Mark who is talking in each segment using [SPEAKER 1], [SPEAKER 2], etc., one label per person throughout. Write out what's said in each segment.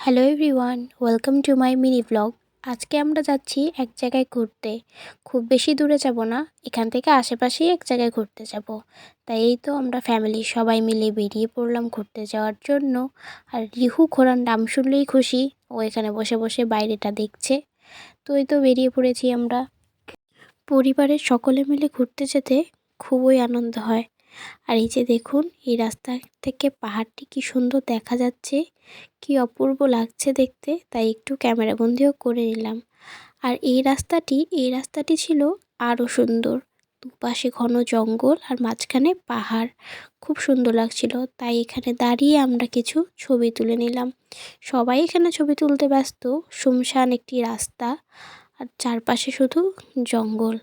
[SPEAKER 1] Hello everyone, welcome to my mini blog. আজকে আমরা যাচ্ছি এক জায়গায় ঘুরতে। খুব বেশি দূরে যাব না, এখান থেকে আশেপাশেই এক জায়গায় ঘুরতে যাব। তাই এই তো আমরা ফ্যামিলি সবাই মিলে বেরিয়ে পড়লাম ঘুরতে যাওয়ার জন্য। আর রিহু ঘোড়ার নাম শুনলেই খুশি, ও এখানে বসে বসে বাইরেটা দেখছে। তো এই তো বেরিয়ে পড়েছি আমরা। পরিবারের সকলে মিলে ঘুরতে যেতে খুবই আনন্দ হয়। আর এই যে দেখুন, এই রাস্তা থেকে পাহাড়টি কি সুন্দর দেখা যাচ্ছে, কি অপূর্ব লাগছে দেখতে, তাই একটু ক্যামেরাবন্দিও করে নিলাম। আর এই রাস্তাটি ছিল আরও সুন্দর। দুপাশে ঘন জঙ্গল আর মাঝখানে পাহাড়, খুব সুন্দর লাগছিল। তাই এখানে দাঁড়িয়ে আমরা কিছু ছবি তুলে নিলাম। সবাই এখানে ছবি তুলতে ব্যস্ত। শুনশান একটি রাস্তা আর চারপাশে শুধু জঙ্গল।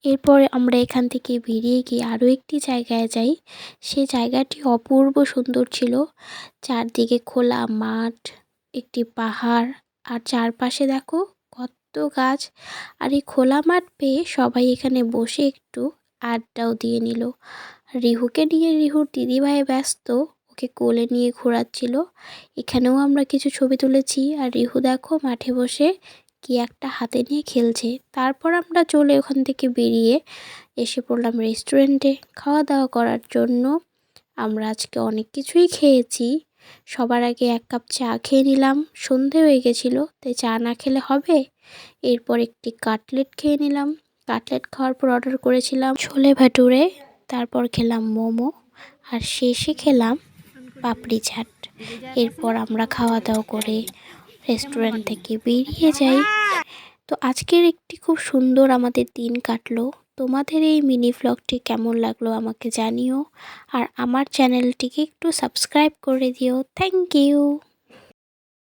[SPEAKER 1] এরপরে আমরা এখান থেকে বেরিয়ে গিয়ে আরও একটি জায়গায় যাই। সেই জায়গাটি অপূর্ব সুন্দর ছিল। চারদিকে খোলা মাঠ, একটি পাহাড়, আর চারপাশে দেখো কত গাছ। আর এই খোলা মাঠ পেয়ে সবাই এখানে বসে একটু আড্ডাও দিয়ে নিল। রিহুকে নিয়ে রিহুর দিদিভাই ব্যস্ত, ওকে কোলে নিয়ে ঘোরাচ্ছিল। এখানেও আমরা কিছু ছবি তুলেছি। আর রিহু দেখো মাঠে বসে কি একটা হাতে নিয়ে খেলছে। তারপর আমরা চলে ওখান থেকে বেরিয়ে এসে পড়লাম রেস্টুরেন্টে খাওয়া দাওয়া করার জন্য। আমরা আজকে অনেক কিছুই খেয়েছি। সবার আগে এক কাপ চা খেয়ে নিলাম, সন্ধে হয়ে গেছিলো তাই চা না খেলে হবে। এরপর একটি কাটলেট খেয়ে নিলাম। কাটলেট খাওয়ার পর অর্ডার করেছিলাম ছোলে ভাটুরে, তারপর খেলাম মোমো, আর শেষে খেলাম পাপড়ি চাট। এরপর আমরা খাওয়া দাওয়া করে রেস্টুরেন্ট থেকে বেরিয়ে যাই। তো আজকের একটি খুব সুন্দর আমাদের দিন কাটলো। তোমাদের এই মিনি ভ্লগটি কেমন লাগলো আমাকে জানিও। আর আমার চ্যানেলটিকে একটু সাবস্ক্রাইব করে দিও। Thank you.